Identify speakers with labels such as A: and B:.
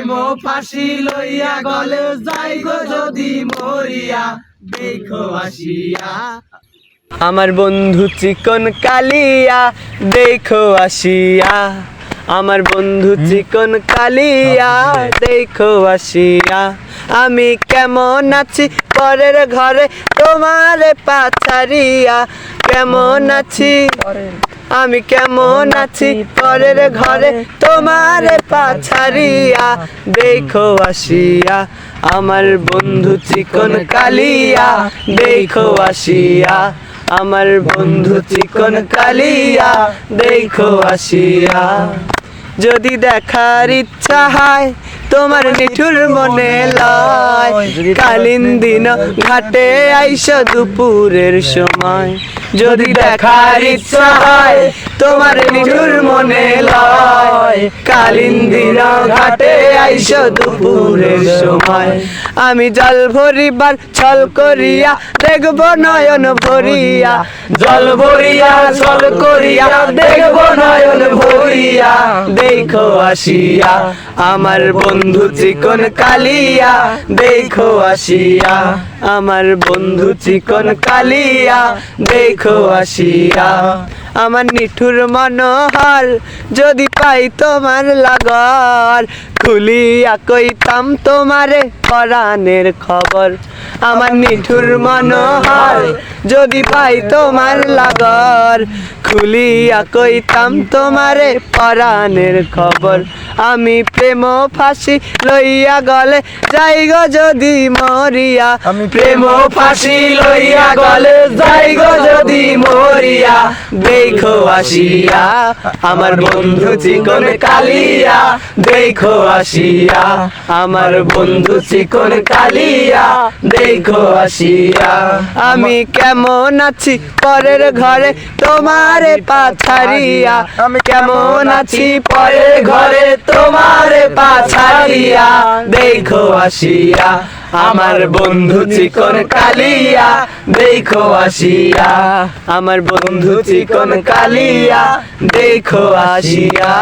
A: প্রেম ফাঁসি লইয়া গলে যাই গো যদি মরিয়া দেখো আসিয়া।
B: আমার বন্ধু চিকন কালিয়া দেখো আসিয়া, আমার বন্ধু চিকন কালিয়া দেখো আসিয়া। আমি কেমন আছি পরের ঘরে তোমারে পাছারিয়া, কেমন আছি আমি কেমন আছি পরের ঘরে তোমারে পাছারিয়া দেখো আসিয়া। আমার বন্ধু চিকন কালিয়া দেখো আসিয়া, আমার বন্ধু চিকন কালিয়া দেখো আসিয়া। যদি দেখার ইচ্ছা হয় তোমার নিঠুর মনে লয়, কালিন্দিন ঘাটে আইসা দুপুরের সময়। যদি দেখার ইচ্ছা হয় তোমার নিঠুর মনে লয়, কালিন্দিন ঘাটে আইসা দুপুরের সময়। আমি জল ভরিবার ছল করিয়া দেখব নয়ন ভরিয়া, জল ভরিয়া ছল করিয়া দেখব নয়ন ভরিয়া দেখো আসিয়া। আমার বন্ধু চিকন কালিয়া দেখো আসিয়া, আমার বন্ধু চিকন কালিয়া দেখো আসিয়া। আমার নিঠুর মনোহর যদি পাই তোমার লাগর, খুলিয়া কইতাম তোমারে পরাণের খবর। আমার নিঠুর মনোহর যদি পাই তোমার লাগর, খুলিয়া কইতাম তোমারে পরাণের খবর। আমি প্রেম ফাঁসি লইয়া গলে যাই গো যদি মরিয়া,
A: আমি প্রেম ফাঁসি লইয়া গলে যাই গো যদি মরিয়া দেখো আসিয়া। আমার বন্ধু চিকন কালিয়া দেখো আসিয়া, আমার বন্ধু চিকন কালিয়া দেখো আসিয়া। আমি কেমন আছি পরের ঘরে তোমারে পাছারিয়া, আমি কেমন আছি পরের ঘরে তোমারে পাছারিয়া দেখো আসিয়া। আমার বন্ধু চিকন কালিয়া দেখো আসিয়া, আমার বন্ধু চিকন কালিয়া দেখো আসিয়া।